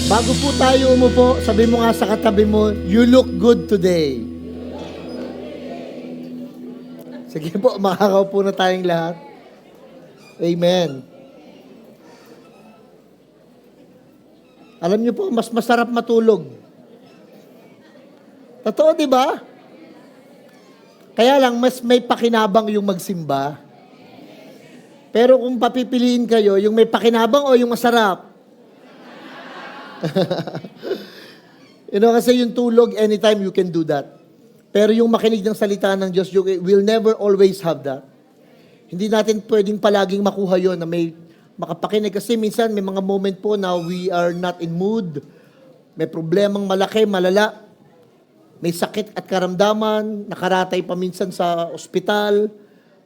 Bago po tayo umupo, sabi mo nga sa katabi mo, you look good today. Sige po, makakaupo na tayong lahat. Amen. Alam niyo po, mas masarap matulog. Totoo, di ba? Kaya lang, mas may pakinabang yung magsimba. Pero kung papipiliin kayo, yung may pakinabang o yung masarap? Kasi yung tulog, anytime you can do that. Pero yung makinig ng salita ng Diyos, you will never always have that. Hindi natin pwedeng palaging makuha yon na may makapakinig. Kasi minsan may mga moment po na we are not in mood. May problemang malaki, malala. May sakit at karamdaman. Nakaratay pa minsan sa ospital.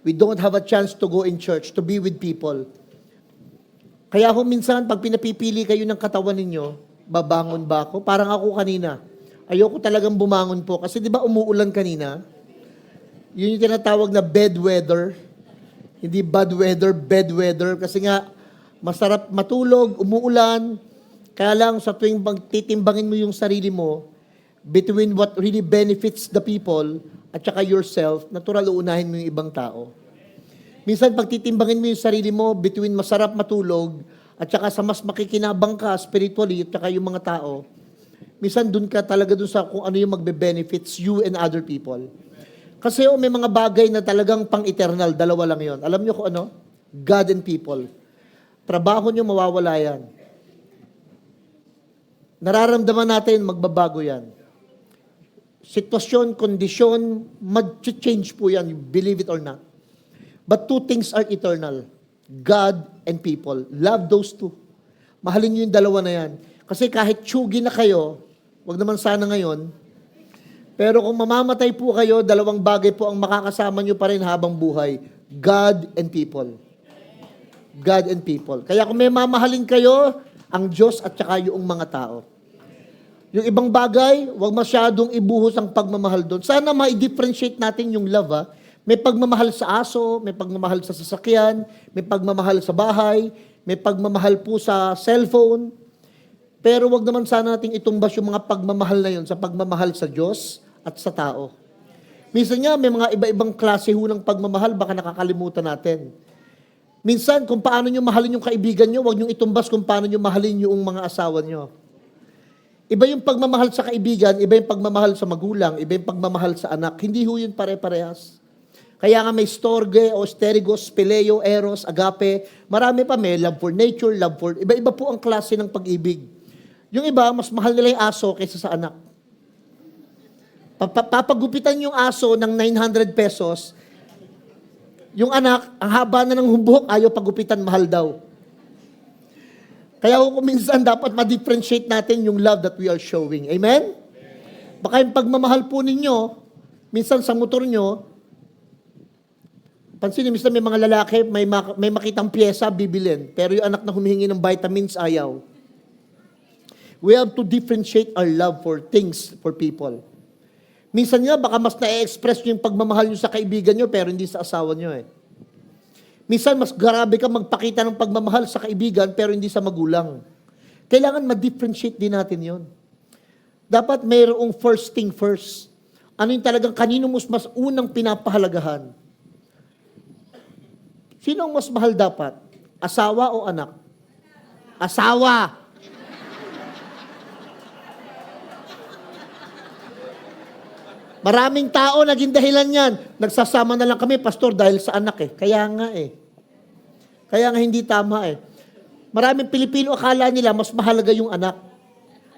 We don't have a chance to go in church, to be with people. Kaya minsan, pag pinapipili kayo ng katawan ninyo, babangon ba ako? Parang ako kanina. Ayoko talagang bumangon po. Kasi di ba umuulan kanina? Yun yung tinatawag na bed weather. Hindi bad weather, bed weather. Kasi nga, masarap matulog, umuulan. Kaya lang, sa tuwing titimbangin mo yung sarili mo, between what really benefits the people at saka yourself, natural uunahin mo yung ibang tao. Minsan, pag titimbangin mo yung sarili mo between masarap matulog at saka sa mas makikinabang ka spiritually at saka yung mga tao, minsan dun ka talaga dun sa kung ano yung magbe-benefits you and other people. Kasi may mga bagay na talagang pang-eternal, dalawa lang yon. Alam nyo kung ano? God and people. Trabaho nyo, mawawala yan. Nararamdaman natin, magbabago yan. Sitwasyon, kondisyon, mag-change po yan, believe it or not. But two things are eternal. God and people. Love those two. Mahalin nyo yung dalawa na yan. Kasi kahit tsugi na kayo, wag naman sana ngayon, pero kung mamamatay po kayo, dalawang bagay po ang makakasama nyo pa rin habang buhay. God and people. God and people. Kaya kung may mamahalin kayo, ang Diyos at saka yung mga tao. Yung ibang bagay, wag masyadong ibuhos ang pagmamahal doon. Sana ma-differentiate natin yung love, ha? May pagmamahal sa aso, may pagmamahal sa sasakyan, may pagmamahal sa bahay, may pagmamahal po sa cellphone. Pero wag naman sana nating itumbas yung mga pagmamahal na yun sa pagmamahal sa Diyos at sa tao. Minsan nga, may mga iba-ibang klase ho ng pagmamahal, baka nakakalimutan natin. Minsan, kung paano nyo mahalin yung kaibigan nyo, wag nyo itumbas kung paano nyo mahalin yung mga asawa nyo. Iba yung pagmamahal sa kaibigan, iba yung pagmamahal sa magulang, iba yung pagmamahal sa anak. Hindi ho yun pare-parehas. Kaya nga may storge, osterigos, phileo, eros, agape. Marami pa, may love for nature, love for... Iba-iba po ang klase ng pag-ibig. Yung iba, mas mahal nila yung aso kaysa sa anak. Papagupitan yung aso ng 900 pesos, yung anak, ang haba na ng humbok, ayaw pagupitan, mahal daw. Kaya kung minsan dapat ma-differentiate natin yung love that we are showing. Amen? Baka yung pagmamahal po ninyo, minsan sa motor nyo, pansinin, minsan may mga lalaki, may makitang pyesa, bibilin. Pero yung anak na humihingi ng vitamins, ayaw. We have to differentiate our love for things, for people. Minsan nga, baka mas na-express nyo yung pagmamahal nyo sa kaibigan nyo, pero hindi sa asawa nyo eh. Minsan, mas grabe ka magpakita ng pagmamahal sa kaibigan, pero hindi sa magulang. Kailangan ma-differentiate din natin yon. Dapat mayroong first thing first. Ano yung talagang kanino mas unang pinapahalagahan? Sino ang mas mahal dapat? Asawa o anak? Asawa! Maraming tao naging dahilan yan. Nagsasama na lang kami, pastor, dahil sa anak eh. Kaya nga eh. Kaya nga hindi tama eh. Maraming Pilipino akala nila mas mahalaga yung anak.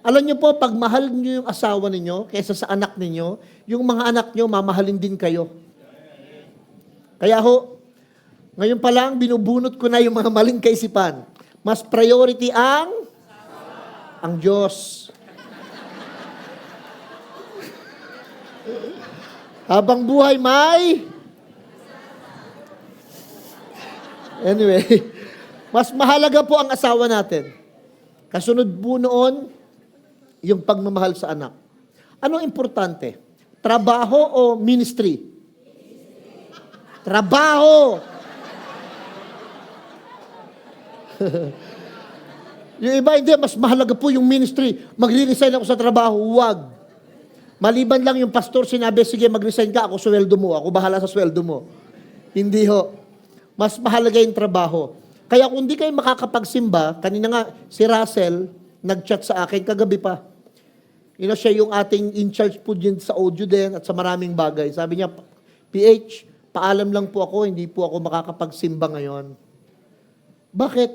Alam niyo po, pag mahal niyo yung asawa ninyo kaysa sa anak ninyo, yung mga anak niyo mamahalin din kayo. Kaya ho, Ngayon pa lang, binubunot ko na yung mga maling kaisipan. Mas priority ang Diyos. Habang buhay Anyway, mas mahalaga po ang asawa natin. Kasunod po noon, yung pagmamahal sa anak. Ano importante? Trabaho o ministry? Trabaho! Yung iba, hindi, mas mahalaga po yung ministry. Magre-resign ako sa trabaho, huwag. Maliban lang yung pastor, sinabi, sige, mag-resign ka, ako sweldo mo, ako bahala sa sweldo mo. Hindi ho. Mas mahalaga yung trabaho. Kaya kung di kayo makakapagsimba, kanina nga, si Russell, nag-chat sa akin, kagabi pa. Siya yung ating in-charge po din sa audio din at sa maraming bagay. Sabi niya, PH, paalam lang po ako, hindi po ako makakapagsimba ngayon. Bakit?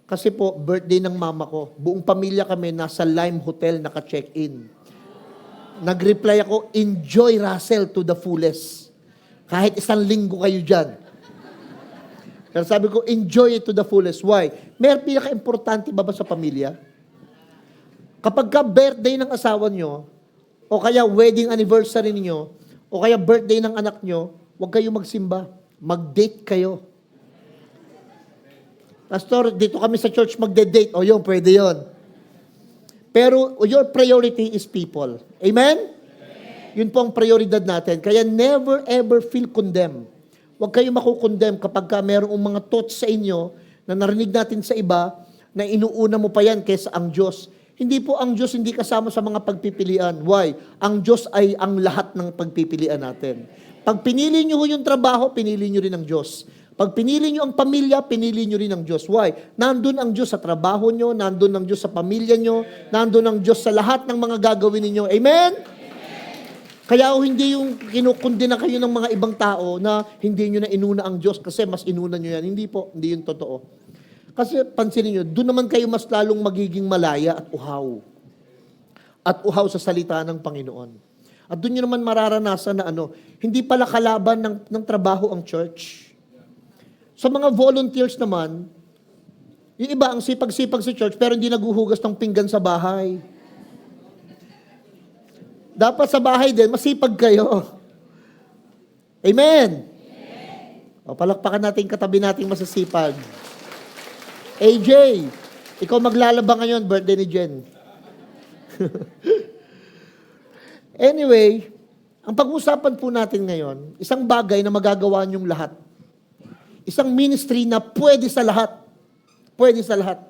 Kasi po, birthday ng mama ko. Buong pamilya kami nasa Lime Hotel naka-check-in. Nag-reply ako, enjoy Russell to the fullest. Kahit 1 linggo kayo dyan. Pero sabi ko, enjoy it to the fullest. Why? May pinaka-importante ba sa pamilya? Kapag ka birthday ng asawa nyo, o kaya wedding anniversary niyo, o kaya birthday ng anak nyo, huwag kayo magsimba. Mag-date kayo. Pastor, dito kami sa church magde-date. O yun, pwede yun. Pero your priority is people. Amen? Yun po ang prioridad natin. Kaya never ever feel condemned. Huwag kayo makukondemn kapag ka mayroong mga thoughts sa inyo na narinig natin sa iba na inuuna mo pa yan kaysa ang Diyos. Hindi po ang Diyos hindi kasama sa mga pagpipilian. Why? Ang Diyos ay ang lahat ng pagpipilian natin. Pag pinili nyo yung trabaho, pinili nyo rin ang Diyos. Pag pinili nyo ang pamilya, pinili nyo rin ang Diyos. Why? Nandun ang Diyos sa trabaho nyo, nandun ang Diyos sa pamilya nyo, nandun ang Diyos sa lahat ng mga gagawin ninyo. Amen? Kaya hindi yung kinukundina kayo ng mga ibang tao na hindi nyo na inuna ang Diyos kasi mas inuna nyo yan. Hindi po, hindi yun totoo. Kasi pansinin nyo, doon naman kayo mas lalong magiging malaya at uhaw. At uhaw sa salita ng Panginoon. At doon nyo naman mararanasan na hindi pala kalaban ng trabaho ang church. Sa mga volunteers naman, yung iba ang sipag-sipag sa church pero hindi naguhugas ng pinggan sa bahay. Dapat sa bahay din, masipag kayo. Amen? O, palakpakan natin katabi nating masasipag. AJ, ikaw maglalaba ngayon, birthday ni Jen. Anyway, ang pag-usapan po natin ngayon, isang bagay na magagawa niyong lahat. Isang ministry na pwede sa lahat. Pwede sa lahat.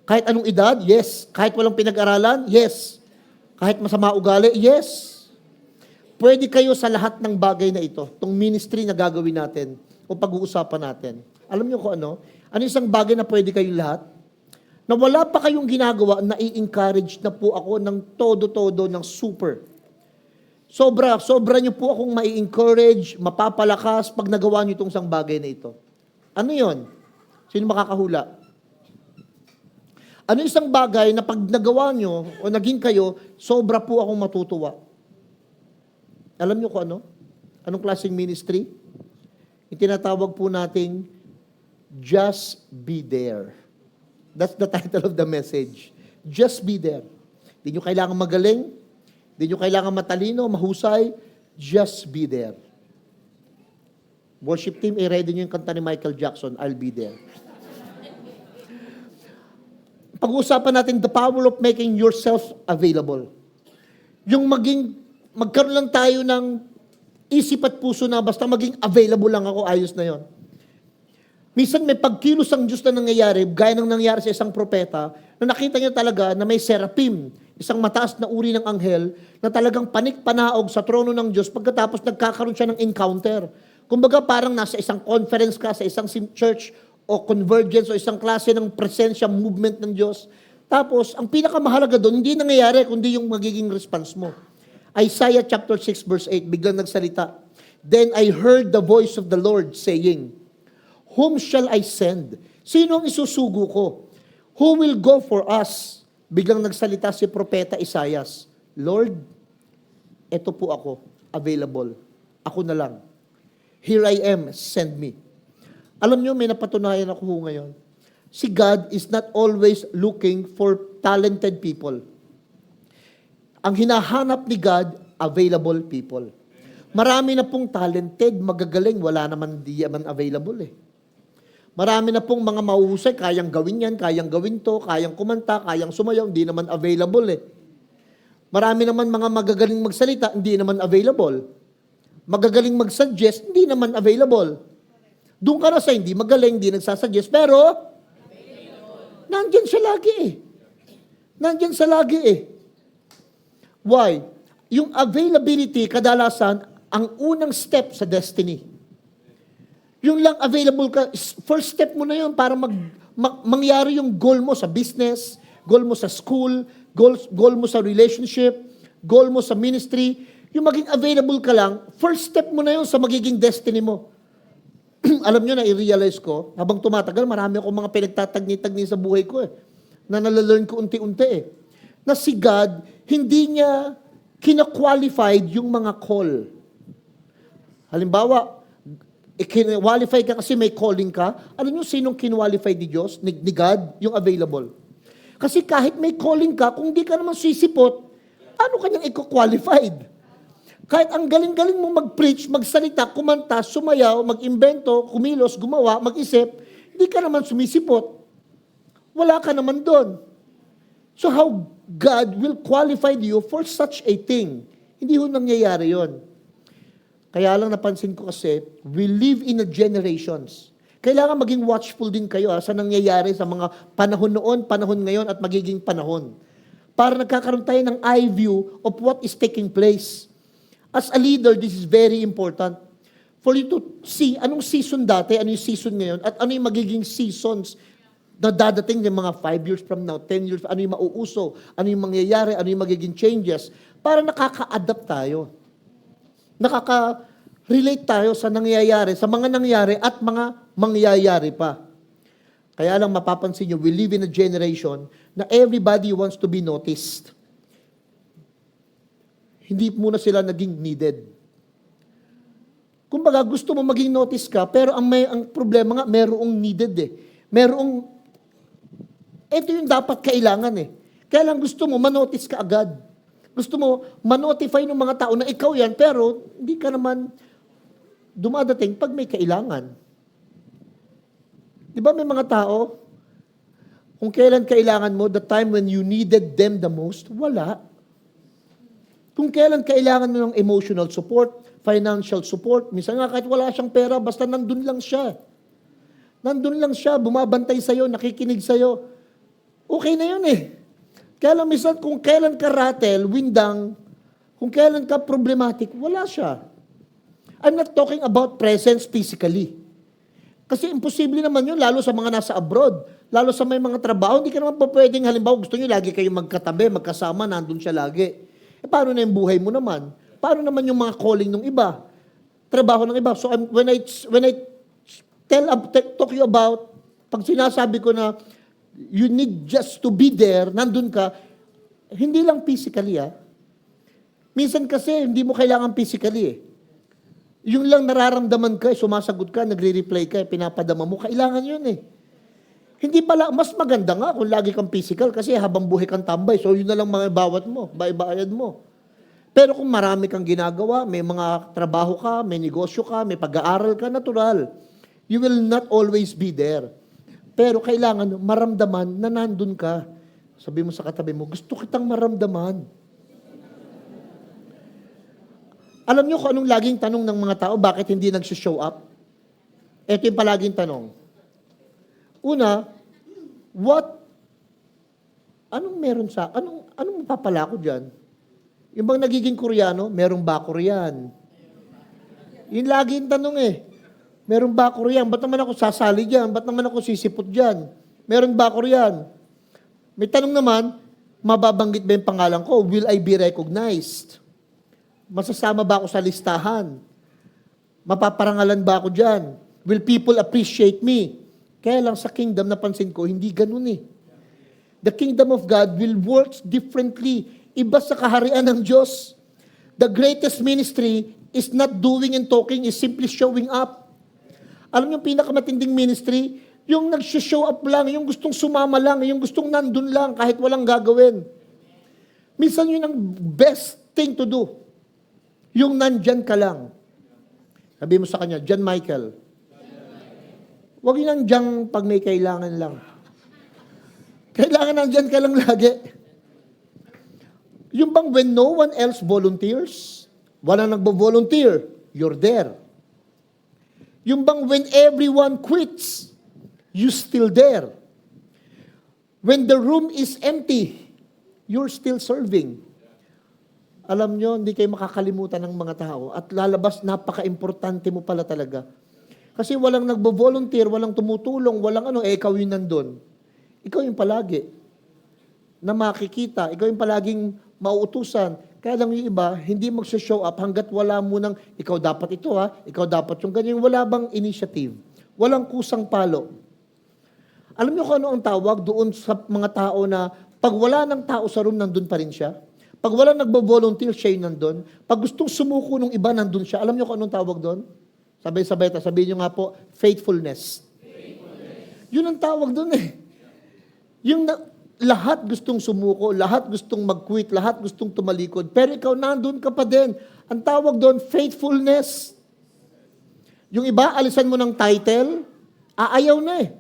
Kahit anong edad, yes. Kahit walang pinag-aralan, yes. Kahit masama ugali, yes. Pwede kayo sa lahat ng bagay na ito, itong ministry na gagawin natin o pag-uusapan natin. Alam niyo kung ano? Ano isang bagay na pwede kayong lahat? Na wala pa kayong ginagawa, na-i-encourage na po ako ng todo-todo, ng super. Sobra niyo po akong mai-encourage, mapapalakas pag nagawa niyo itong isang bagay na ito. Ano yon? Sino makakahula? Ano isang bagay na pag nagawa niyo o naging kayo, sobra po akong matutuwa? Alam niyo kung ano? Anong klaseng ministry? Yung tinatawag po nating Just Be There. That's the title of the message. Just be there. Hindi niyo kailangan magaling, hindi nyo kailangan matalino, mahusay, just be there. Worship team, i-ready nyo yung kanta ni Michael Jackson, I'll be there. Pag-uusapan natin the power of making yourself available. Yung magkaroon lang tayo ng isip at puso na basta maging available lang ako, ayos na yon. Minsan may pagkilos ang Diyos na nangyayari, gaya ng nangyari sa isang propeta, na nakita niya talaga na may seraphim, isang mataas na uri ng anghel, na talagang panik-panaog sa trono ng Diyos pagkatapos nagkakaroon siya ng encounter. Kumbaga parang nasa isang conference ka, sa isang church o convergence o isang klase ng presensya, movement ng Diyos. Tapos, ang pinakamahalaga doon, hindi nangyayari, kundi yung magiging response mo. Isaiah chapter 6 verse 8, biglang nagsalita. Then I heard the voice of the Lord saying, Whom shall I send? Sino ang isusugo ko? Who will go for us? Biglang nagsalita si Propeta Isaias, Lord, eto po ako, available. Ako na lang. Here I am, send me. Alam nyo, may napatunayan ako ngayon. Si God is not always looking for talented people. Ang hinahanap ni God, available people. Marami na pong talented, magagaling, wala naman di naman available eh. Marami na pong mga mahusay, kayang gawin yan, kayang gawin to, kayang kumanta, kayang sumayaw, hindi naman available eh. Marami naman mga magagaling magsalita, hindi naman available. Magagaling mag-suggest, hindi naman available. Doon ka na sa hindi magaling, hindi nagsasuggest, pero nandyan siya lagi eh. Nandyan siya lagi eh. Why? Yung availability, kadalasan, ang unang step sa destiny. Yung lang available ka, first step mo na yun para mangyari yung goal mo sa business, goal mo sa school, goal mo sa relationship, goal mo sa ministry. Yung maging available ka lang, first step mo na yun sa magiging destiny mo. Alam nyo na, i-realize ko, habang tumatagal, marami akong mga pinagtatagni-tagni sa buhay ko eh, na nalalearn ko unti-unti eh. Na si God, hindi niya kina-qualified yung mga call. Halimbawa, qualify ka kasi may calling ka. Alam nyo sinong kinwalify ni Diyos, ni God, yung available? Kasi kahit may calling ka, kung di ka naman sisipot, paano kanyang i-qualified? Kahit ang galing-galing mo mag-preach, magsalita, kumanta, sumayaw, mag-imbento, kumilos, gumawa, mag-isip, hindi ka naman sumisipot. Wala ka naman doon. So how God will qualify you for such a thing? Hindi ho nangyayari yon. Kaya lang napansin ko kasi, we live in a generations. Kailangan maging watchful din kayo sa nangyayari sa mga panahon noon, panahon ngayon, at magiging panahon. Para nagkakaroon tayo ng eye view of what is taking place. As a leader, this is very important. For you to see anong season dati, ano yung season ngayon, at ano yung magiging seasons na dadating ng mga 5 years from now, 10 years, ano yung mauuso, ano yung mangyayari, ano yung magiging changes, para nakaka-adapt tayo. Nakaka-relate tayo sa nangyayari, sa mga nangyayari at mga mangyayari pa. Kaya lang mapapansin nyo, we live in a generation na everybody wants to be noticed. Hindi muna sila naging needed. Kumbaga, gusto mo maging notice ka, pero ang problema nga, merong needed eh. Ito yung dapat kailangan eh. Kaya lang gusto mo, manotice ka agad. Gusto mo, manotify ng mga tao na ikaw yan, pero hindi ka naman dumadating pag may kailangan. Di ba may mga tao, kung kailan kailangan mo, the time when you needed them the most, wala. Kung kailan kailangan mo ng emotional support, financial support, minsan nga kahit wala siyang pera, basta nandun lang siya. Nandun lang siya, bumabantay sa'yo, nakikinig sa'yo. Okay na yun eh. Kaya lang minsan, kung kailan ka rattle, windang, kung kailan ka problematic, wala siya. I'm not talking about presence physically. Kasi imposible naman yun, lalo sa mga nasa abroad, lalo sa may mga trabaho, hindi ka naman pa pwedeng, halimbawa, gusto nyo lagi kayong magkatabi, magkasama, nandun siya lagi. Paano na yung buhay mo naman? Paano naman yung mga calling ng iba? Trabaho ng iba. So when I talk you about, pag sinasabi ko na you need just to be there, nandun ka, hindi lang physically Minsan kasi hindi mo kailangan physically Yung lang nararamdaman ka, sumasagot ka, nagre-reply ka, pinapadama mo, kailangan yun Hindi pala, mas maganda nga kung lagi kang physical kasi habang buhay kang tambay, so yun na lang mga bawat mo, bayad mo. Pero kung marami kang ginagawa, may mga trabaho ka, may negosyo ka, may pag-aaral ka, natural. You will not always be there. Pero kailangan maramdaman na nandun ka. Sabi mo sa katabi mo, gusto kitang maramdaman. Alam niyo kung anong laging tanong ng mga tao, bakit hindi nag-show up? Ito yung palaging tanong. Una, anong meron anong mapapala ko dyan? Yung bang nagiging Koreano, meron ba ako riyan? Yun lagi yung tanong Meron ba ako riyan? Ba't naman ako sasali dyan? Ba't naman ako sisipot dyan? Meron ba ako riyan? May tanong naman, mababanggit ba yung pangalan ko? Will I be recognized? Masasama ba ako sa listahan? Mapaparangalan ba ako dyan? Will people appreciate me? Kaya lang sa kingdom, napansin ko, hindi ganun The kingdom of God will work differently. Iba sa kaharian ng Diyos. The greatest ministry is not doing and talking, is simply showing up. Alam niyo, pinakamatinding ministry, yung nag-show up lang, yung gustong sumama lang, yung gustong nandun lang, kahit walang gagawin. Minsan yun ang best thing to do. Yung nandyan ka lang. Sabi mo sa kanya, John Michael. Huwag yun nandiyan pag may kailangan lang. Kailangan nandyan ka lang lagi. Yung bang when no one else volunteers, wala nagbo-volunteer, you're there. Yung bang when everyone quits, you still there. When the room is empty, you're still serving. Alam nyo, hindi kayo makakalimutan ng mga tao at lalabas, napaka-importante mo pala talaga. Kasi walang nagbo-volunteer, walang tumutulong, walang ikaw yung nandun. Ikaw yung palagi na makikita, ikaw yung palaging mauutusan. Kaya lang yung iba, hindi magsha-show up hanggat wala mo nang, ikaw dapat ito ikaw dapat yung ganyan. Wala bang initiative? Walang kusang palo. Alam niyo kung ano ang tawag doon sa mga tao na pag wala ng tao sa room, nandun pa rin siya? Pag wala nagbo-volunteer, siya yung nandun? Pag gustong sumuko ng iba, nandun siya? Alam niyo kung anong tawag doon? Sabay-sabay, sabihin niyo nga po, faithfulness. Yun ang tawag doon Yung lahat gustong sumuko, lahat gustong mag-quit, lahat gustong tumalikod, pero ikaw nandun ka pa din. Ang tawag doon, faithfulness. Yung iba, alisan mo ng title, aayaw na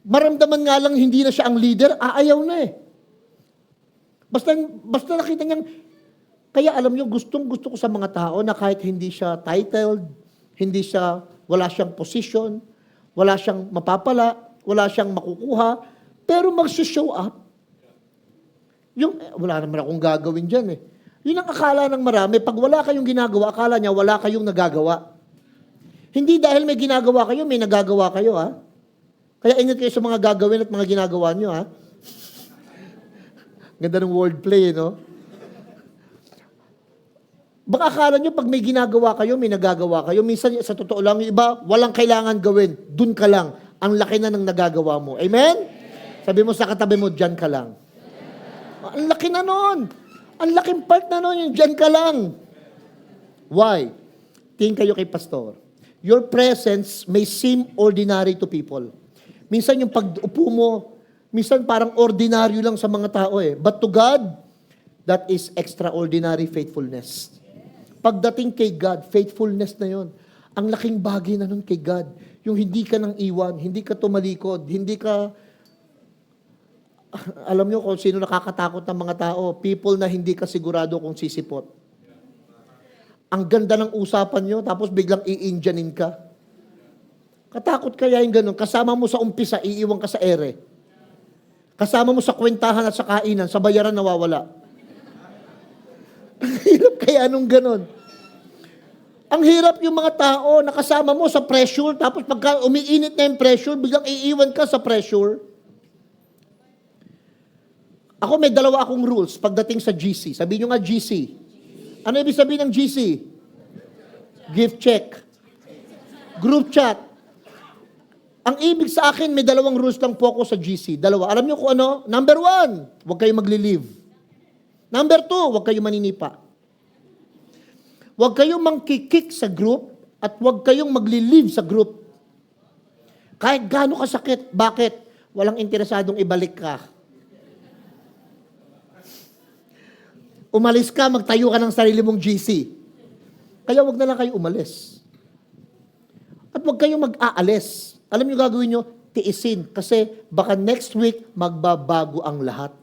Maramdaman nga lang hindi na siya ang leader, aayaw na Basta nakita niyang, kaya alam niyo, gustong-gusto ko sa mga tao na kahit hindi siya titled, wala siyang position, wala siyang mapapala, wala siyang makukuha, pero mag-show up. Wala naman akong gagawin dyan Yun ang akala ng marami. Pag wala kayong ginagawa, akala niya wala kayong nagagawa. Hindi dahil may ginagawa kayo, may nagagawa kayo Kaya ingat kayo sa mga gagawin at mga ginagawa niyo Ganda ng wordplay, no? Baka akala nyo, pag may ginagawa kayo, may nagagawa kayo. Minsan, sa totoo lang, yung iba, walang kailangan gawin. Dun ka lang. Ang laki na ng nagagawa mo. Amen? Sabi mo sa katabi mo, dyan ka lang. Ang laki na nun. Ang laking part na nun, yung dyan ka lang. Why? Tingin kayo kay pastor. Your presence may seem ordinary to people. Minsan yung pag-upo mo, minsan parang ordinaryo lang sa mga tao But to God, that is extraordinary faithfulness. Pagdating kay God, faithfulness na yon. Ang laking bagay na nun kay God. Yung hindi ka nang iwan, hindi ka tumalikod, hindi ka... Alam nyo kung sino nakakatakot ng mga tao, people na hindi ka sigurado kung sisipot. Ang ganda ng usapan nyo, tapos biglang i-Indianin ka. Katakot kaya yung ganun. Kasama mo sa umpisa, iiwan ka sa ere. Kasama mo sa kwentahan at sa kainan, sa bayaran nawawala. Ang hirap kaya nung ganun. Ang hirap yung mga tao, nakasama mo sa pressure, tapos pagka umiinit na yung pressure, biglang iiwan ka sa pressure. Ako may dalawa akong rules pagdating sa GC. Sabihin nyo nga GC. Ano ibig sabihin ng GC? Gift check. Group chat. Ang ibig sa akin, may dalawang rules lang po ako sa GC. Dalawa. Alam nyo kung ano? Number 1, huwag kayong magli-leave. Number 2, huwag kayong maninipa. Huwag kayong mangkikik sa group at huwag kayong magli-leave sa group. Kahit gaano kasakit. Bakit? Walang interesadong ibalik ka. Umalis ka, magtayo ka ng sarili mong GC. Kaya huwag na lang kayo umalis. At huwag kayong mag-aalis. Alam niyo gagawin niyo? Tiisin. Kasi baka next week, magbabago ang lahat.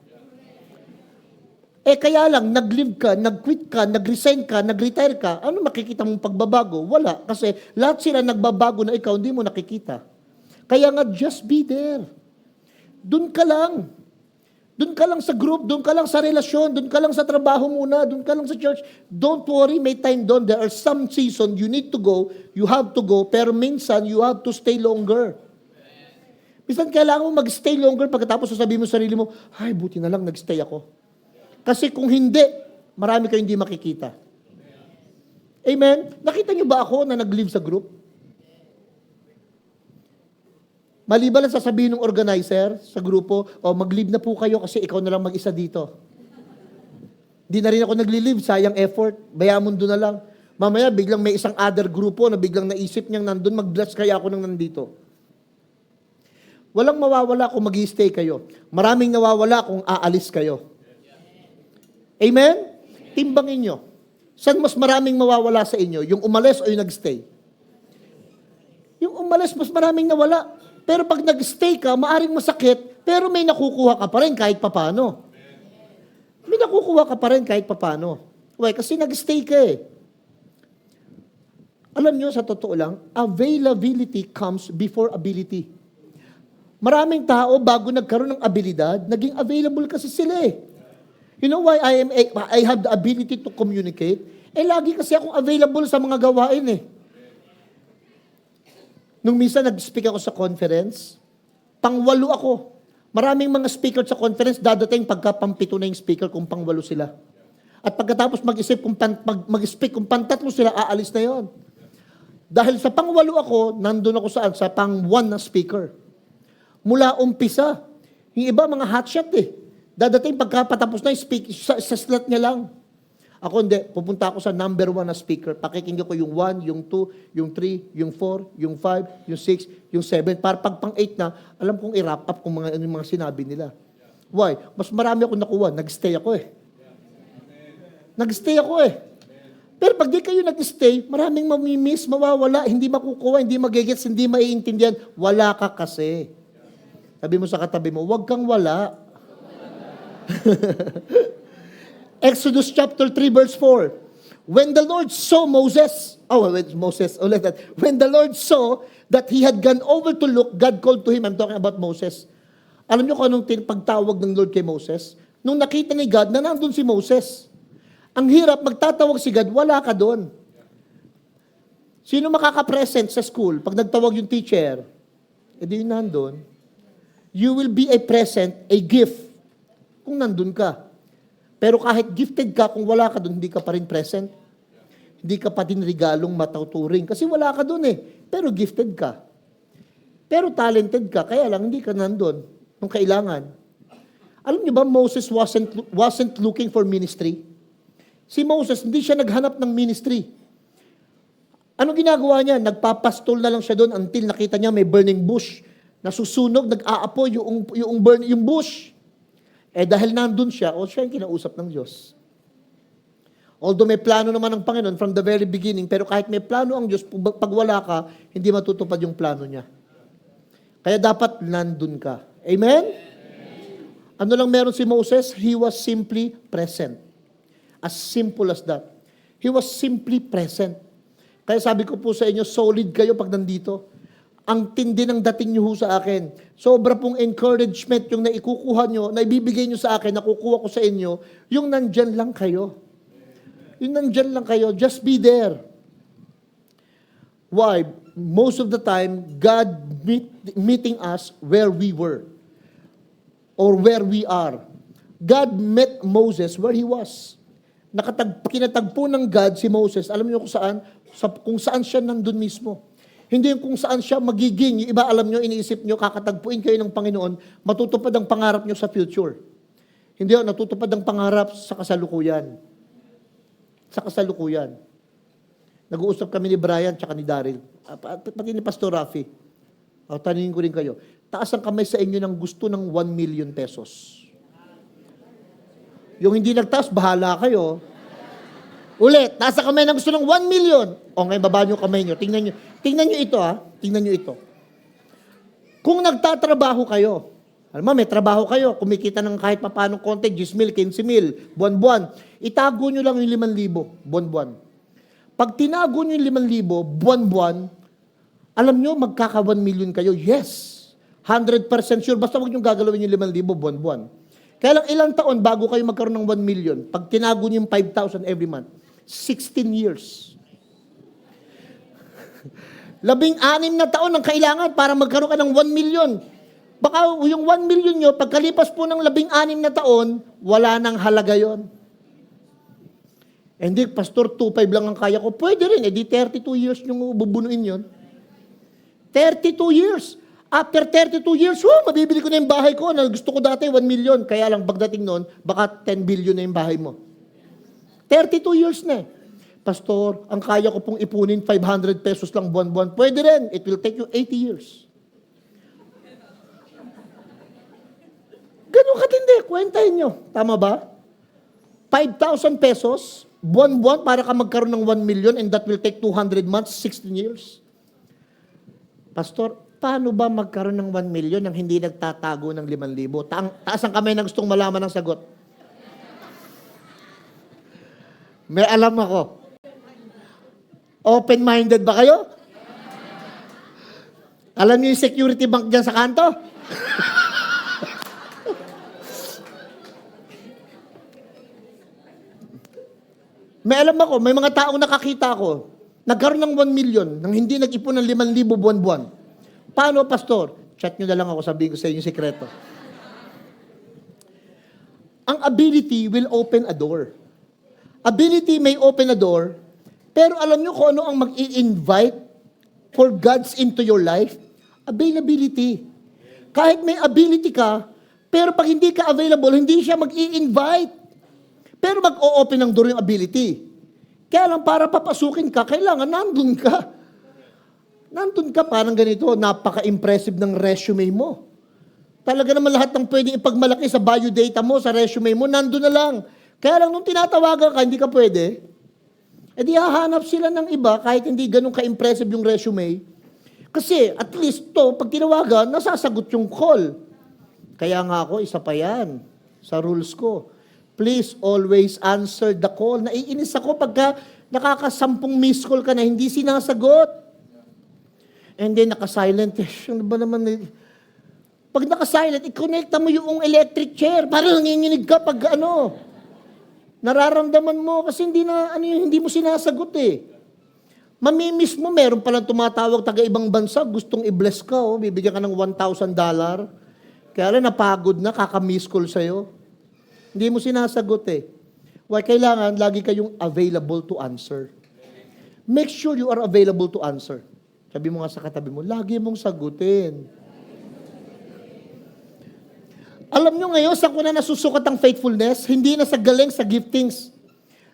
Kaya lang, nag-leave ka, nag-quit ka, nag-resign ka, nag-retire ka, ano makikita mong pagbabago? Wala. Kasi lahat sila nagbabago na ikaw, hindi mo nakikita. Kaya nga, just be there. Doon ka lang. Doon ka lang sa group, doon ka lang sa relasyon, doon ka lang sa trabaho muna, doon ka lang sa church. Don't worry, may time doon. There are some season you need to go, you have to go, pero minsan you have to stay longer. Minsan kailangan mo mag-stay longer pagkatapos sasabihin mo sa sarili mo, ay, buti na lang nag-stay ako. Kasi kung hindi, marami kayong hindi makikita. Amen? Nakita niyo ba ako na nag-leave sa group? Maliban lang sasabihin ng organizer sa grupo, mag-leave na po kayo kasi ikaw na lang mag-isa dito. Hindi na rin ako nagli-leave, sayang effort, bayamon doon na lang. Mamaya, biglang may isang other grupo na biglang naisip niyang nandun, mag-bless kaya ako nang nandito. Walang mawawala kung mag-stay kayo. Maraming nawawala kung aalis kayo. Amen? Timbangin nyo. Saan mas maraming mawawala sa inyo? Yung umalis o yung nag-stay? Yung umalis, mas maraming nawala. Pero pag nag-stay ka, maaring masakit, pero may nakukuha ka pa rin kahit papano. May nakukuha ka pa rin kahit papano. Why? Kasi nag-stay ka eh. Alam nyo, sa totoo lang, availability comes before ability. Maraming tao, bago nagkaroon ng abilidad, naging available kasi sila eh. You know why I have the ability to communicate? Lagi kasi akong available sa mga gawain eh. Nung minsan nag-speak ako sa conference, pang-8 ako. Maraming mga speaker sa conference, dadating pagka pang-7 na yung speaker kung pang-8 sila. At pagkatapos mag-speak kung pang-3 sila, aalis na yon. Dahil sa pang-8 ako, nandun ako saan? Sa pang-1 na speaker. Mula umpisa. Yung iba, mga hotshot eh. Dadating pagkapatapos na, speak, sa slot niya lang. Ako hindi, pupunta ako sa number 1 na speaker. Pakikinggan ko yung 1, yung 2, yung 3, yung 4, yung 5, yung 6, yung 7. Para pag pang-8 na, alam kong i-wrap up kung ano yung mga sinabi nila. Why? Mas marami ako nakuha. Nag-stay ako eh. Nag-stay ako eh. Pero pag di kayo nag-stay, maraming mamimiss, mawawala, hindi makukuha, hindi magigets, hindi maiintindihan. Wala ka kasi. Sabi mo sa katabi mo, huwag kang wala. Exodus chapter 3 verse 4. When the Lord saw Moses, when the Lord saw that he had gone over to look, God called to him. I'm talking about Moses. Alam niyo kung anong pagtawag ng Lord kay Moses? Nung nakita ni God na nandun si Moses. Ang hirap, magtatawag si God, wala ka doon. Sino makaka-present sa school pag nagtawag yung teacher? Di yun nandun. You will be a present, a gift, kung nandun ka. Pero kahit gifted ka, kung wala ka doon, hindi ka pa rin present. Hindi ka pa din regalong matuturing. Kasi wala ka doon eh. Pero gifted ka. Pero talented ka, kaya lang hindi ka nandun nung kailangan. Alam niyo ba, Moses wasn't looking for ministry. Si Moses, hindi siya naghanap ng ministry. Ano ginagawa niya? Nagpapastol na lang siya doon until nakita niya may burning bush. Nasusunog, nag-aapoy yung bush. Dahil nandun siya, siya yung kinausap ng Diyos. Although may plano naman ng Panginoon from the very beginning, pero kahit may plano ang Diyos, pag wala ka, hindi matutupad yung plano niya. Kaya dapat nandun ka. Amen? Ano lang meron si Moses? He was simply present. As simple as that. He was simply present. Kaya sabi ko po sa inyo, solid kayo pag nandito. Ang tindi ng dating nyo sa akin. Sobra pong encouragement yung naikukuha nyo, na ibibigay nyo sa akin, nakukuha ko sa inyo, yung nandyan lang kayo. Yung nandyan lang kayo, just be there. Why? Most of the time, God meeting us where we were. Or where we are. God met Moses where he was. Kinatagpo ng God si Moses, alam niyo kung saan? Kung saan siya nandun mismo. Hindi yung kung saan siya magiging. Yung iba, alam niyo, iniisip niyo, kakatagpuin kayo ng Panginoon, matutupad ang pangarap niyo sa future. Hindi yun, natutupad ang pangarap sa kasalukuyan. Sa kasalukuyan. Nag-uusap kami ni Brian tsaka ni Daryl. Pati ni Pastor Rafi. Tanungin ko rin kayo. Taas ang kamay sa inyo ng gusto ng 1 million pesos. Yung hindi nagtaas, bahala kayo. Ulit, taas ang kamay ng gusto ng 1 million. Ngayon, baba nyo kamay nyo. Tingnan nyo ito Tingnan nyo ito. Kung nagtatrabaho kayo, alam mo, may trabaho kayo, kumikita ng kahit papanong konti, 10,000, 15,000, buwan-buwan. Itago nyo lang yung 5,000, buwan-buwan. Pag tinago nyo yung 5,000, buwan-buwan, alam nyo, magkaka 1 million kayo. Yes. 100% sure. Basta huwag nyo gagalawin yung 5,000, buwan-buwan. Kaya lang ilang taon bago kayo magkaroon ng 1 million, pag tinago nyo yung 5,000 every month, 16 years. 16 na taon ang kailangan para magkaroon ka ng 1 million. Baka yung 1 million nyo, pagkalipas po ng 16 na taon, wala nang halaga yon. Hindi, Pastor, 2.5 lang ang kaya ko. Pwede rin, di 32 years nyo bubunuin yon. 32 years. After 32 years, mabibili ko na yung bahay ko na gusto ko dati 1 million. Kaya lang pagdating noon, baka 10 billion na yung bahay mo. 32 years na. Pastor, ang kaya ko pong ipunin 500 pesos lang buwan-buwan. Pwede rin. It will take you 80 years. Ganun katindi. Kwentahin nyo. Tama ba? 5,000 pesos, buwan-buwan para ka magkaroon ng 1 million and that will take 200 months, 16 years. Pastor, paano ba magkaroon ng 1 million nang hindi nagtatago ng 5,000? Taas ang kamay na gustong malaman ng sagot. May alam ako. Open-minded ba kayo? Alam niyo yung security bank dyan sa kanto? May alam ako, may mga taong nakakita ko, nagkaroon ng 1 million nang hindi nag-ipon ng 5,000 buwan-buwan. Paano, Pastor? Chat nyo na lang ako, sabihin ko sa inyo yung sekreto. Ang ability will open a door. Ability may open a door, pero alam nyo kung ano ang mag-i-invite for God's into your life? Availability. Kahit may ability ka, pero pag hindi ka available, hindi siya mag-i-invite. Pero mag-o-open ng door yung ability. Kaya lang para papasukin ka, kailangan nandun ka. Nandun ka, parang ganito, napaka-impressive ng resume mo. Talaga naman lahat ng pwedeng ipagmalaki sa bio data mo, sa resume mo, nandun na lang. Kaya lang nung tinatawagan ka, hindi ka pwede. E di hahanap sila ng iba, kahit hindi ganun ka-impressive yung resume. Kasi at least to, pag tinawagan, nasasagot yung call. Kaya nga ako, isa pa yan sa rules ko. Please always answer the call. Naiinis ako pagka nakakasampung missed call ka na hindi sinasagot. And then nakasilent. Ano ba naman? Pag nakasilent, i-connecta mo yung electric chair. Parang nanginginig ka pag ano. Nararamdaman mo kasi hindi mo sinasagot eh. Mamimiss mo, meron palang tumatawag taga-ibang bansa, gustong i-bless ka, bibigyan ka ng $1,000. Kaya lang napagod na, kaka-miss call sa'yo. Hindi mo sinasagot eh. Why kailangan lagi kayong available to answer. Make sure you are available to answer. Sabi mo nga sa katabi mo, lagi mong sagutin. Alam nyo ngayon, saan ko na nasusukat ang faithfulness? Hindi na sa galing, sa giftings.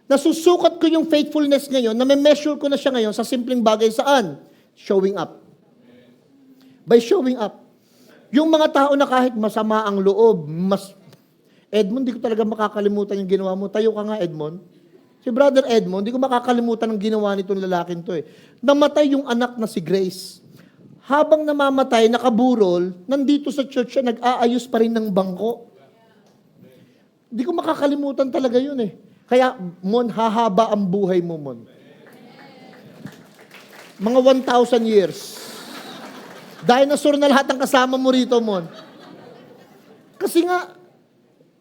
Nasusukat ko yung faithfulness ngayon, na measure ko na siya ngayon sa simpleng bagay saan? Showing up. By showing up. Yung mga tao na kahit masama ang loob, Edmond, di ko talaga makakalimutan yung ginawa mo. Tayo ka nga, Edmond. Si Brother Edmond, di ko makakalimutan ang ginawa nitong lalaking to eh. Namatay yung anak na si Grace. Habang namamatay, nakaburol, nandito sa church siya, nag-aayos pa rin ng bangko. Di ko makakalimutan talaga yun eh. Kaya, Mon, hahaba ang buhay mo, Mon. Mga 1,000 years. Dinosaur na lahat ang kasama mo rito, Mon. Kasi nga,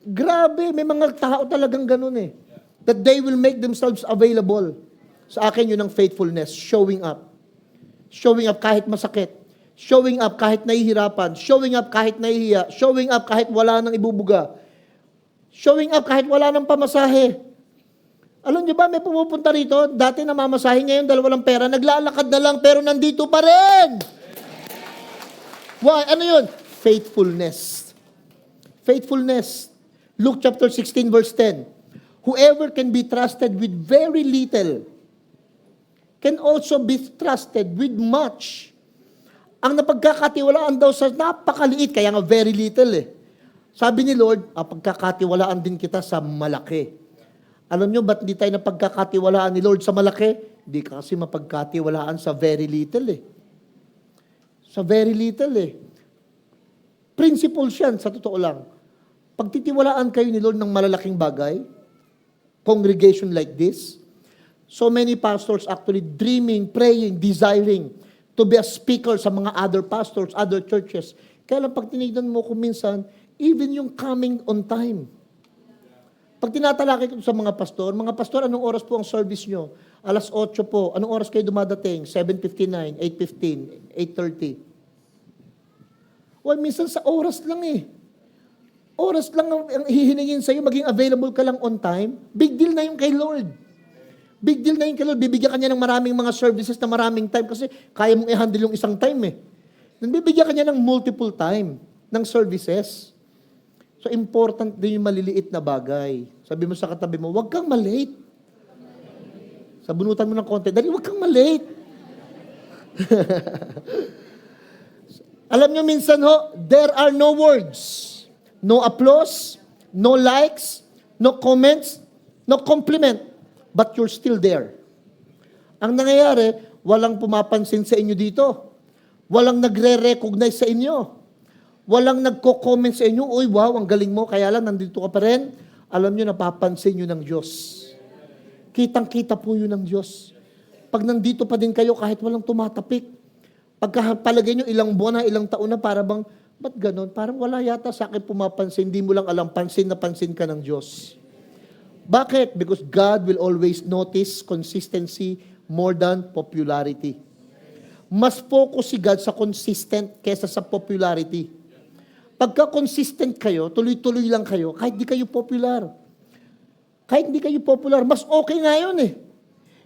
grabe, may mga tao talagang ganun eh. That they will make themselves available. Sa akin yun ang faithfulness, showing up. Showing up kahit masakit. Showing up kahit nahihirapan. Showing up kahit nahihiya. Showing up kahit wala nang ibubuga. Showing up kahit wala nang pamasahe. Alam niyo ba, may pumupunta rito, dati namamasahe, ngayon dahil walang pera, naglalakad na lang pero nandito pa rin. Why? Ano yun? Faithfulness. Faithfulness. Luke chapter 16 verse 10. Whoever can be trusted with very little can also be trusted with much. Ang napagkakatiwalaan daw sa napakaliit, kaya nga very little eh. Sabi ni Lord, pagkakatiwalaan din kita sa malaki. Alam nyo, ba't hindi tayo napagkakatiwalaan ni Lord sa malaki? Hindi kasi mapagkatiwalaan sa very little eh. Sa very little eh. Principles yan, sa totoo lang. Pagtitiwalaan kayo ni Lord ng malalaking bagay, congregation like this, so many pastors actually dreaming, praying, desiring to be a speaker sa mga other pastors, other churches. Kaya lang pag tinignan mo kung minsan, even yung coming on time. Pag tinatalakay ko sa mga pastor, anong oras po ang service nyo? 8:00 po. Anong oras kayo dumadating? 7:59, 8:15, 8:30. Well, minsan sa oras lang eh. Oras lang ang hihiningin sa'yo, maging available ka lang on time. Big deal na yung kay Lord. Big deal na yung kay Lord. Bibigyan ka niya ng maraming mga services na maraming time kasi kaya mong i-handle yung isang time eh. Bibigyan ka niya ng multiple time ng services. So, important din yung maliliit na bagay. Sabi mo sa katabi mo, huwag kang malate. Sabunutan mo ng konti. Dali, huwag kang malate. Alam nyo minsan ho, there are no words, no applause, no likes, no comments, no compliment, but you're still there. Ang nangyayari, walang pumapansin sa inyo dito. Walang nagre-recognize sa inyo. Walang nagko-comment sa inyo, uy, wow, ang galing mo, kaya lang nandito ka pa rin. Alam nyo, napapansin nyo ng Diyos. Kitang-kita po yun ng Diyos. Pag nandito pa din kayo, kahit walang tumatapik, pagkapalagay nyo ilang buwan na, ilang taon na, para bang, ba't ganon? Parang wala yata sa akin pumapansin, hindi mo lang alam, pansin na pansin ka ng Diyos. Bakit? Because God will always notice consistency more than popularity. Mas focus si God sa consistent kesa sa popularity. Pagka consistent kayo, tuloy-tuloy lang kayo, kahit di kayo popular. Kahit hindi kayo popular, mas okay nga yun eh.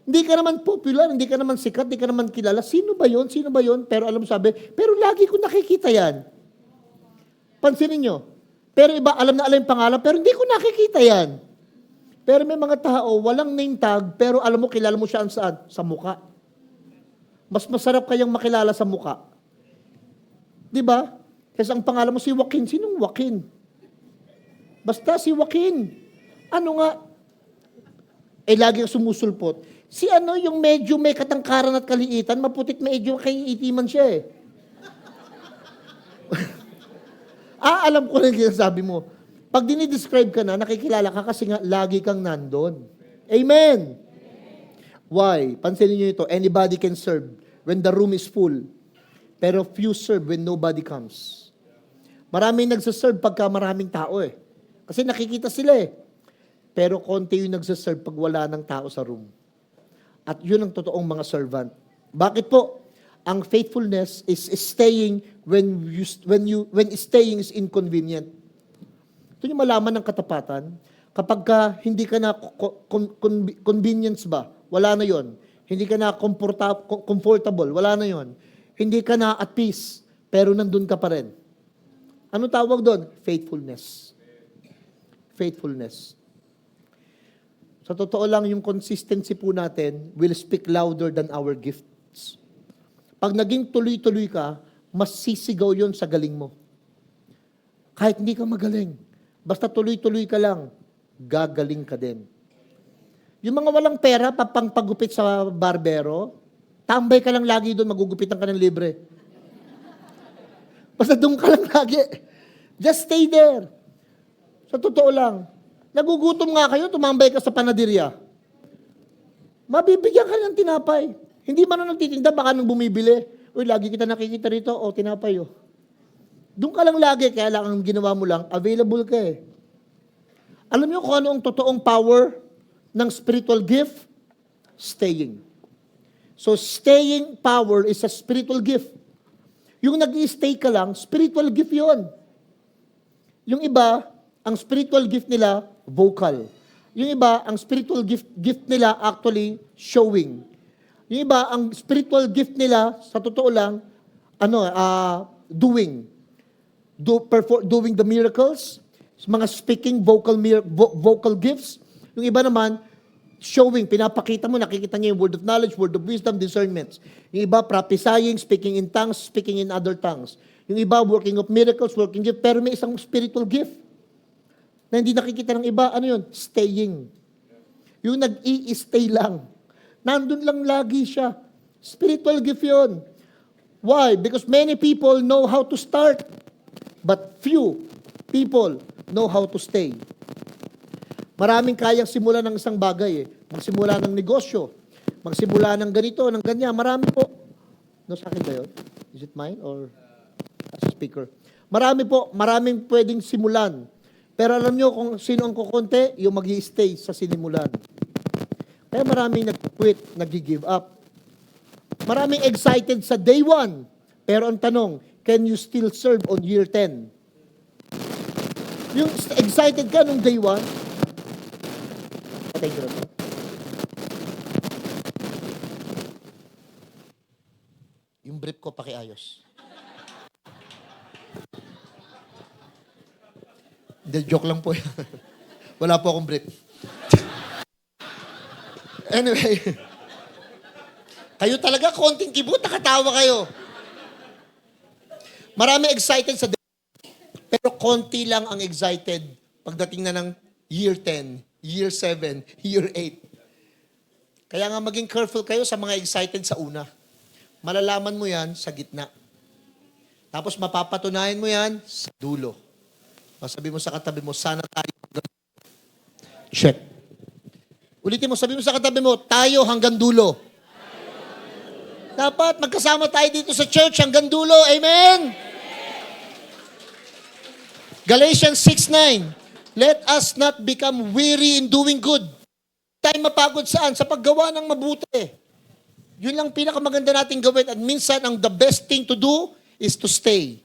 Hindi ka naman popular, hindi ka naman sikat, hindi ka naman kilala. Sino ba yun? Sino ba yun? Pero alam mo sabi, pero lagi ko nakikita yan. Pansinin nyo. Pero iba, alam na alam yung pangalan, pero hindi ko nakikita yan. Pero may mga tao, walang name tag, pero alam mo, kilala mo siya saan? Sa muka. Mas masarap kayang makilala sa muka. Di ba? Kasi ang pangalan mo si Joaquin. Sinong Joaquin? Basta si Joaquin. Ano nga? Eh, lagi kang sumusulpot. Si ano, yung medyo may katangkaran at kaliitan, maputit medyo kay itiman siya eh. Alam ko na yung sinasabi mo. Pag dinidescribe ka na, nakikilala ka kasi nga lagi kang nandun. Amen! Why? Pansinin niyo ito, anybody can serve when the room is full. Pero few serve when nobody comes. Maraming nagsaserve pagka maraming tao eh. Kasi nakikita sila eh. Pero konti yung nagsaserve pag wala ng tao sa room. At yun ang totoong mga servant. Bakit po? Ang faithfulness is staying when staying is inconvenient. Ito yung malaman ng katapatan. Kapag ka hindi ka na convenience ba, wala na yon. Hindi ka na comfortable, wala na yon. Hindi ka na at peace, pero nandun ka pa rin. Ano tawag doon? Faithfulness. Faithfulness. Sa totoo lang, yung consistency po natin will speak louder than our gifts. Pag naging tuloy-tuloy ka, mas sisigaw yon sa galing mo. Kahit hindi ka magaling, basta tuloy-tuloy ka lang, gagaling ka din. Yung mga walang pera, pagupit sa barbero, tambay ka lang lagi doon, magugupitan ka ng libre. Basta doon ka lang lagi. Just stay there. Sa totoo lang, nagugutom nga kayo, tumambay ka sa panaderya. Mabibigyan ka ng tinapay. Hindi man nung nagtitinda, baka nung bumibili. Uy, lagi kita nakikita rito, tinapay oh. Doon ka lang lagi, kaya lang ang ginawa mo lang, available ka eh. Alam niyo kung ano ang totoong power ng spiritual gift? Staying. So, staying power is a spiritual gift. Yung nag-i-stay ka lang, spiritual gift yon. Yung iba, ang spiritual gift nila, vocal. Yung iba, ang spiritual gift nila actually showing. Yung iba, ang spiritual gift nila, sa totoo lang, doing. Doing the miracles, mga speaking, vocal gifts. Yung iba naman, showing, pinapakita mo, nakikita niya yung word of knowledge, word of wisdom, discernments. Yung iba, prophesying, speaking in tongues, speaking in other tongues. Yung iba, working of miracles, working gift, pero may isang spiritual gift na hindi nakikita ng iba, ano yun? Staying. Yung nag-i-stay lang. Nandun lang lagi siya. Spiritual gift yun. Why? Because many people know how to start, but few people know how to stay. Maraming kayang simula ng isang bagay eh. Magsimula ng negosyo. Magsimula ng ganito, ng ganyan. Marami po. No, sa akin ba yun? Is it mine or as a speaker? Marami po, maraming pwedeng simulan. Pero alam nyo kung sino ang kukunti, yung mag-i-stay sa sinimulan. Kaya maraming nag-quit, nag-give up. Maraming excited sa day 1. Pero ang tanong, can you still serve on year 10? Yung excited ka nung day 1, patay ko na to. Yung brief ko, pakiayos. Hindi, joke lang po yan. Wala po akong brief. Anyway, Kayo talaga, konting kibot, nakatawa kayo. Marami excited sa pero konti lang ang excited pagdating na ng year 10, year 7, year 8. Kaya nga maging careful kayo sa mga excited sa una. Malalaman mo yan sa gitna. Tapos mapapatunayan mo yan sa dulo. Sabi mo sa katabi mo, sana tayo. Check. Ulitin mo, sabi mo sa katabi mo, tayo hanggang dulo. Dapat magkasama tayo dito sa church hanggang dulo. Amen? Galatians 6:9. Let us not become weary in doing good. Tayo mapagod saan? Sa paggawa ng mabuti. Yun lang pinakamaganda nating gawin. At minsan, ang the best thing to do is to stay.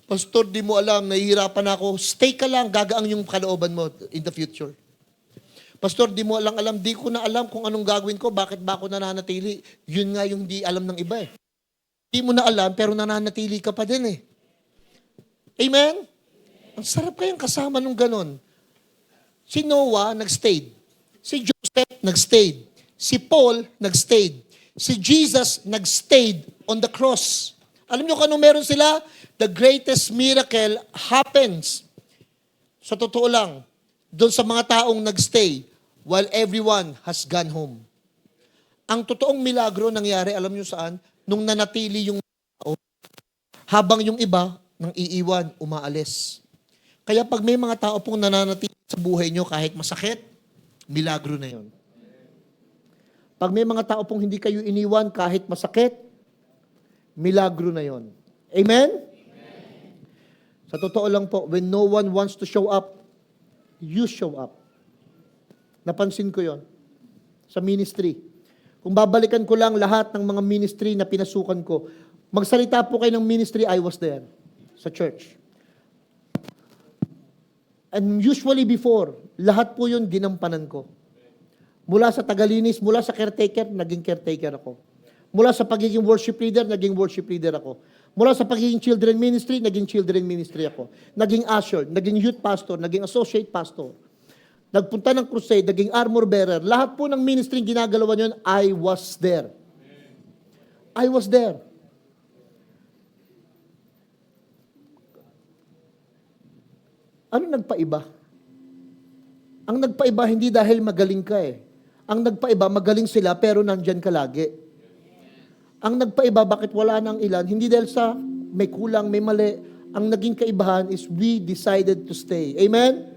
Pastor, di mo alam, nahihirapan ako. Stay ka lang, gagaang yung kalooban mo in the future. Pastor, di mo alam, di ko na alam kung anong gagawin ko, bakit ba ako nananatili? Yun nga yung di alam ng iba eh. Di mo na alam, pero nananatili ka pa din eh. Amen? Ang sarap kayang kasama nung ganon. Si Noah, nag-stayed. Si Joseph, nag-stayed. Si Paul, nag-stayed. Si Jesus, nag-stayed on the cross. Alam niyo kung anong meron sila? The greatest miracle happens. Sa totoo lang, doon sa mga taong nag-stay while everyone has gone home. Ang totoong milagro nangyari, alam niyo saan? Nung nanatili yung tao, habang yung iba, nang iiwan, umaalis. Kaya pag may mga tao pong nananatili sa buhay nyo kahit masakit, milagro na yon. Pag may mga tao pong hindi kayo iniwan kahit masakit, milagro na yon. Amen? Sa totoo lang po, when no one wants to show up, you show up. Napansin ko yon sa ministry. Kung babalikan ko lang lahat ng mga ministry na pinasukan ko, magsalita po kayo ng ministry, I was there sa church. And usually before, lahat po yun ginampanan ko. Mula sa tagalinis, mula sa caretaker, naging caretaker ako. Mula sa pagiging worship leader, naging worship leader ako. Mula sa pagiging children ministry, naging children ministry ako. Naging usher, naging youth pastor, naging associate pastor. Nagpunta ng crusade, naging armor bearer. Lahat po ng ministry ginagalawan yun, I was there. I was there. Ano nagpaiba? Ang nagpaiba, hindi dahil magaling ka eh. Ang nagpaiba, magaling sila pero nandyan ka lagi. Ang nagpaiba, bakit wala nang ilan? Hindi dahil sa may kulang, may mali. Ang naging kaibahan is we decided to stay. Amen?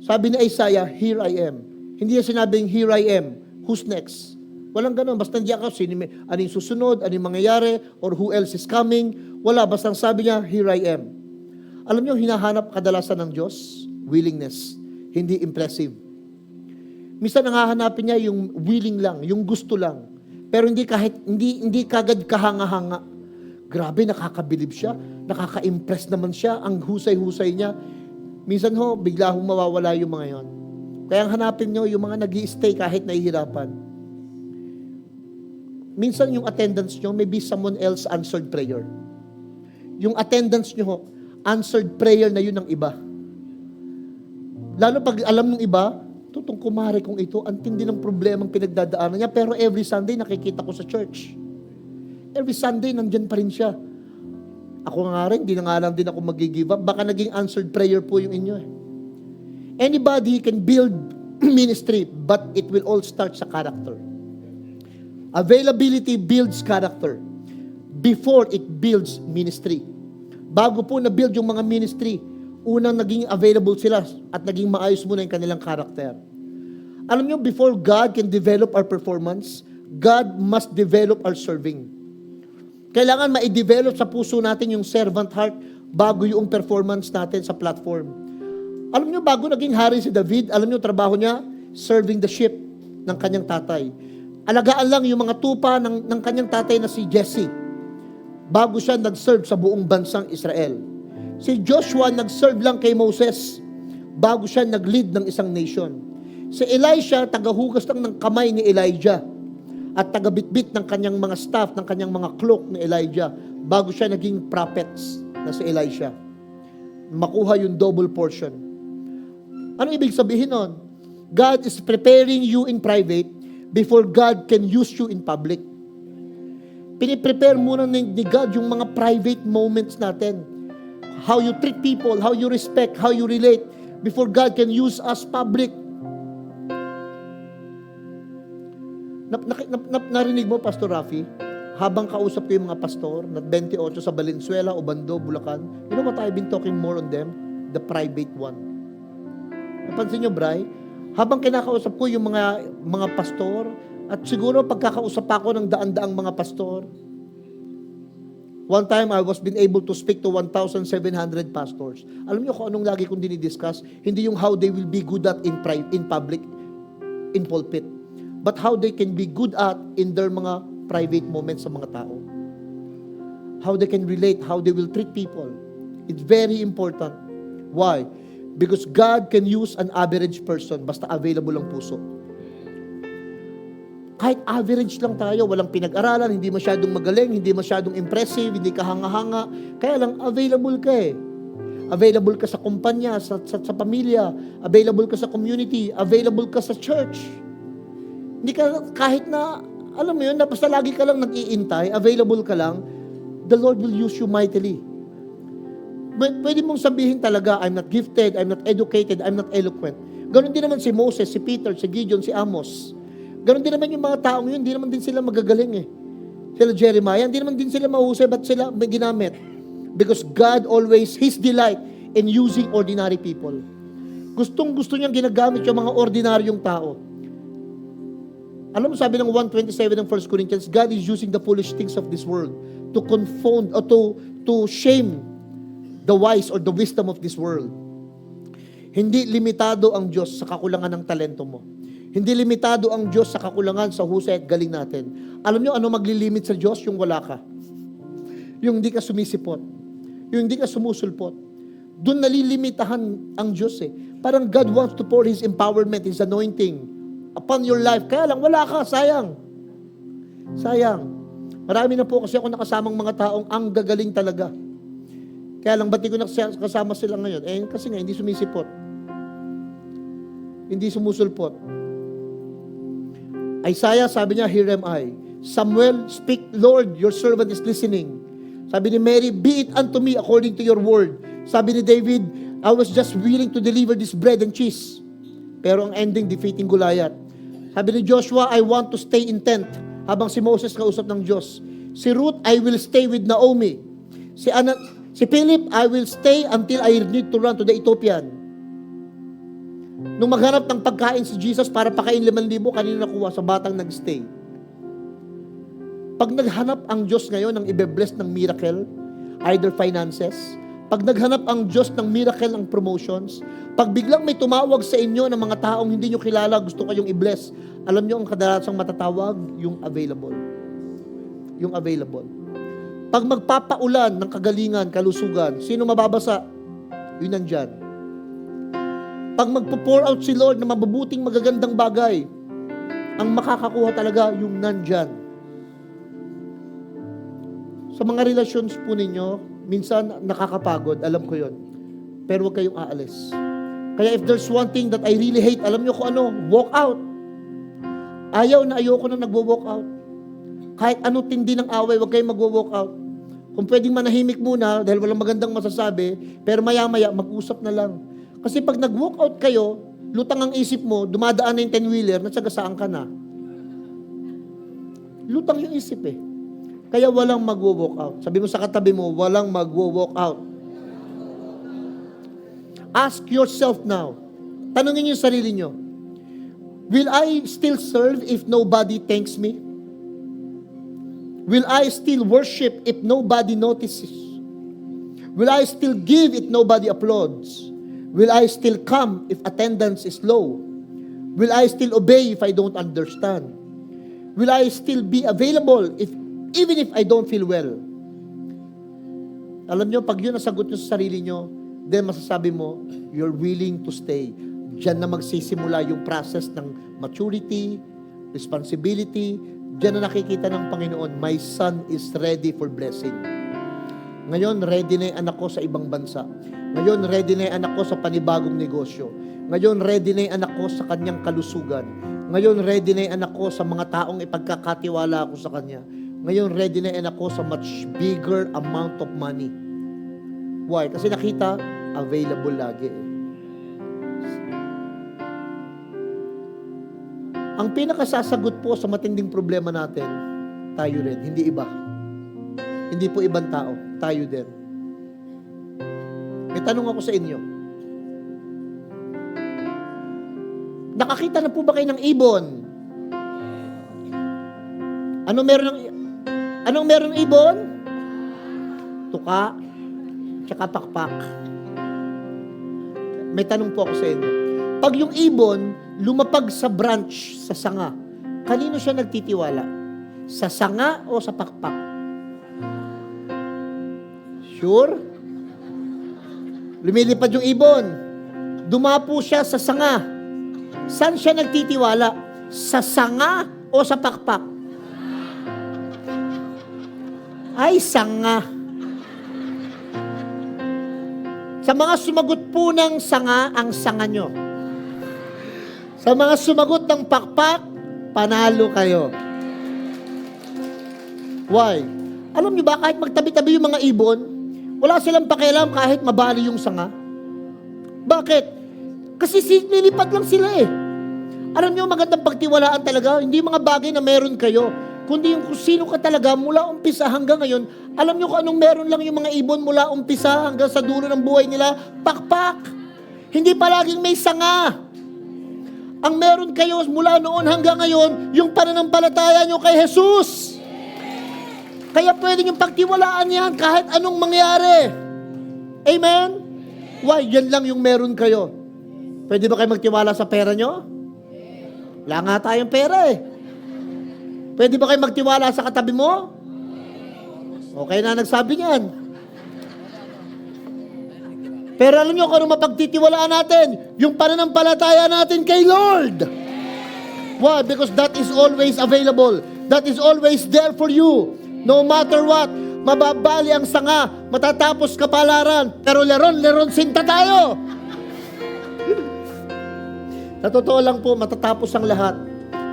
Sabi ni Isaiah, here I am. Hindi niya sinabing, here I am. Who's next? Walang ganun. Basta nandiyan ka, ano yung susunod, ano yung mangyayari, or who else is coming. Wala. Basta sabi niya, here I am. Alam niyo, hinahanap kadalasan ng Diyos, willingness, hindi impressive. Minsan nangahanapin niya yung willing lang, yung gusto lang. Pero hindi kagad kahanga-hanga. Grabe, nakakabilib siya, nakaka-impress naman siya, ang husay-husay niya. Minsan bigla mawawala yung mga yon. Kaya hanapin niyo yung mga nag-i-stay kahit nahihirapan. Minsan yung attendance niyo, maybe someone else answered prayer. Yung attendance niyo, answered prayer na yun ng iba. Lalo pag alam ng iba, tutong kumare kong ito, ang tindi ng problemang pinagdadaanan niya, pero every Sunday nakikita ko sa church. Every Sunday, nandyan pa rin siya. Ako nga rin, hindi na nga lang din ako mag-give up. Baka naging answered prayer po yung inyo. Anybody can build ministry, but it will all start sa character. Availability builds character before it builds ministry. Bago po na-build yung mga ministry, unang naging available sila at naging maayos muna yung kanilang character. Alam nyo, before God can develop our performance, God must develop our serving. Kailangan ma-develop sa puso natin yung servant heart bago yung performance natin sa platform. Alam nyo, bago naging hari si David, alam nyo, trabaho niya, serving the sheep ng kanyang tatay. Alagaan lang yung mga tupa ng kanyang tatay na si Jesse. Bago siya nag-serve sa buong bansang Israel. Si Joshua nag-serve lang kay Moses bago siya nag-lead ng isang nation. Si Elisha, tagahugas lang ng kamay ni Elijah at tagabitbit ng kanyang mga staff, ng kanyang mga cloak ni Elijah bago siya naging prophets na si Elisha. Makuha yung double portion. Ano ibig sabihin nun? God is preparing you in private before God can use you in public. Piniprepare muna ni God yung mga private moments natin. How you treat people, how you respect, how you relate, before God can use us public. Narinig mo, Pastor Rafi, habang kausap ko yung mga pastor na 28 sa Valenzuela, Obando, Bulacan, you know what I've been talking more on them? The private one. Napansin nyo, Bray? Habang kinakausap ko yung mga pastor, at siguro pagkakausap ako ng daan-daang mga pastor, one time I was been able to speak to 1,700 pastors. Alam niyo kung anong lagi kong dinidiscuss? Hindi yung how they will be good at in public, in pulpit, but how they can be good at in their mga private moments sa mga tao. How they can relate, how they will treat people. It's very important. Why? Because God can use an average person basta available ang puso. Kahit average lang tayo, walang pinag-aralan, hindi masyadong magaling, hindi masyadong impressive, hindi ka hanga-hanga, kaya lang available ka eh. Available ka sa kumpanya, sa pamilya, available ka sa community, available ka sa church. Hindi ka, kahit na, alam mo yun, na basta lagi ka lang nag-iintay, available ka lang, the Lord will use you mightily. Pwede mong sabihin talaga, I'm not gifted, I'm not educated, I'm not eloquent. Ganon din naman si Moses, si Peter, si Gideon, si Amos. Ganon din naman yung mga taong yun, hindi naman din sila magagaling eh. Sila Jeremiah, hindi naman din sila mahusay, ba't sila may ginamit? Because God always, His delight in using ordinary people. Gustong-gusto niyang ginagamit yung mga ordinaryong tao. Alam mo, sabi ng 1:27 ng 1 Corinthians, God is using the foolish things of this world to confound or to shame the wise or the wisdom of this world. Hindi limitado ang Diyos sa kakulangan ng talento mo. Hindi limitado ang Diyos sa kakulangan sa husay at galing natin. Alam nyo, ano maglilimit sa Diyos? Yung wala ka. Yung hindi ka sumisipot. Yung hindi ka sumusulpot. Doon nalilimitahan ang Diyos eh. Parang God wants to pour His empowerment, His anointing upon your life. Kaya lang, wala ka. Sayang. Sayang. Marami na po kasi ako nakasamang mga taong ang gagaling talaga. Kaya lang, ba't di ko nakasama sila ngayon? Eh, kasi nga, hindi sumisipot. Hindi sumusulpot. Isaiah, sabi niya, here am I. Samuel, speak, Lord, your servant is listening. Sabi ni Mary, be it unto me according to your word. Sabi ni David, I was just willing to deliver this bread and cheese. Pero ang ending, defeating Goliath. Sabi ni Joshua, I want to stay in tent. Habang si Moses kausap ng Diyos. Si Ruth, I will stay with Naomi. Si Philip, I will stay until I need to run to the Ethiopian. Nung maghanap ng pagkain si Jesus para pakain 5,000, kanina nakuha sa batang nag-stay. Pag naghanap ang Diyos ngayon ng ibe-bless ng miracle, either finances, pag naghanap ang Diyos ng miracle ng promotions, pag biglang may tumawag sa inyo ng mga taong hindi nyo kilala, gusto kayong i-bless, alam nyo ang kadalasang matatawag, yung available. Yung available. Pag magpapaulan ng kagalingan, kalusugan, sino mababasa? Yun nandyan. Pag magpo-pour out si Lord na mabubuting magagandang bagay, ang makakakuha talaga yung nandyan. Sa mga relations po ninyo, minsan nakakapagod, alam ko yon. Pero huwag kayong aalis. Kaya if there's one thing that I really hate, alam nyo kung ano, walk out. Ayaw na ayoko na nagwo-walk out. Kahit ano tindi ng away, huwag kayong magwo-walk out. Kung pwedeng manahimik muna, dahil walang magandang masasabi, pero maya-maya, mag-usap na lang. Kasi pag nag-walk out kayo, lutang ang isip mo, dumadaan na yung 10-wheeler, natsagasaan ka na. Lutang yung isip eh. Kaya walang mag-walk out. Sabi mo sa katabi mo, walang mag-walk out. Ask yourself now. Tanungin niyo yung sarili niyo. Will I still serve if nobody thanks me? Will I still worship if nobody notices? Will I still give if nobody applauds? Will I still come if attendance is low? Will I still obey if I don't understand? Will I still be available even if I don't feel well? Alam nyo, pag yun nasagot nyo sa sarili nyo, then masasabi mo, you're willing to stay. Diyan na magsisimula yung process ng maturity, responsibility. Diyan na nakikita ng Panginoon, my son is ready for blessing. Ngayon, ready na yung anak ko sa ibang bansa. Ngayon, ready na yung anak ko sa panibagong negosyo. Ngayon, ready na yung anak ko sa kanyang kalusugan. Ngayon, ready na yung anak ko sa mga taong ipagkakatiwala ko sa Kanya. Ngayon, ready na yung anak ko sa much bigger amount of money. Why? Kasi nakita, available lagi. Ang pinakasasagot po sa matinding problema natin, tayo rin, hindi iba. Hindi po ibang tao, tayo din. May tanong ako sa inyo. Nakakita na po ba kayo ng ibon? Anong meron ng ibon? Tuka, tsaka pakpak. May tanong po ako sa inyo. Pag yung ibon lumapag sa branch, sa sanga, kanino siya nagtitiwala? Sa sanga o sa pakpak? Sure? Lumilipad yung ibon. Dumapo siya sa sanga. Saan siya nagtitiwala? Sa sanga o sa pakpak? Ay, sanga. Sa mga sumagot po ng sanga, ang sanga nyo. Sa mga sumagot ng pakpak, panalo kayo. Why? Alam nyo ba, kahit magtabi-tabi yung mga ibon, wala silang pakialam kahit mabali yung sanga. Bakit? Kasi nilipad lang sila eh. Alam nyo, magandang pagtiwalaan talaga, hindi mga bagay na meron kayo, kundi yung kung sino ka talaga mula umpisa hanggang ngayon. Alam nyo kung anong meron lang yung mga ibon mula umpisa hanggang sa dulo ng buhay nila? Pakpak. Hindi palaging may sanga. Ang meron kayo mula noon hanggang ngayon, yung pananampalataya nyo kay Jesus. Kaya pwede nyo pagtiwalaan yan kahit anong mangyari. Amen? Why? Yan lang yung meron kayo. Pwede ba kayo magtiwala sa pera nyo? Wala nga tayong pera eh. Pwede ba kayo magtiwala sa katabi mo? Okay na nagsabi niyan. Pero alam nyo kung ano mapagtitiwalaan natin? Yung pananampalataya natin kay Lord. Why? Because that is always available. That is always there for you. No matter what, mababali ang sanga, matatapos kapalaran, pero leron sinta tayo. Sa totoo lang po, matatapos ang lahat.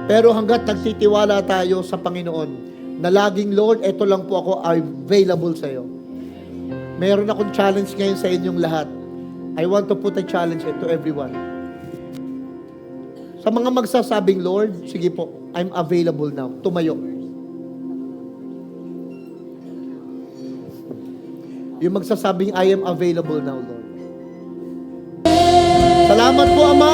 Pero hanggat nagtitiwala tayo sa Panginoon, na laging, Lord, eto lang po ako, available sa iyo. Meron akong challenge ngayon sa inyong lahat. I want to put a challenge to everyone. Sa mga magsasabing, Lord, sige po, I'm available now. Tumayo. Yung magsasabing, I am available now, Lord. Salamat po, Ama,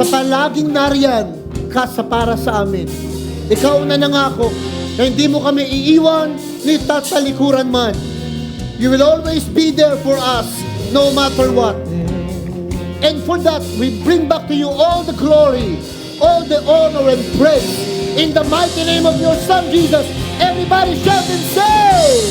sa palaging nariyan ka sa para sa amin. Ikaw na nangako na hindi mo kami iiwan ni tatalikuran man. You will always be there for us no matter what. And for that, we bring back to you all the glory, all the honor and praise in the mighty name of your Son, Jesus. Everybody shout and say,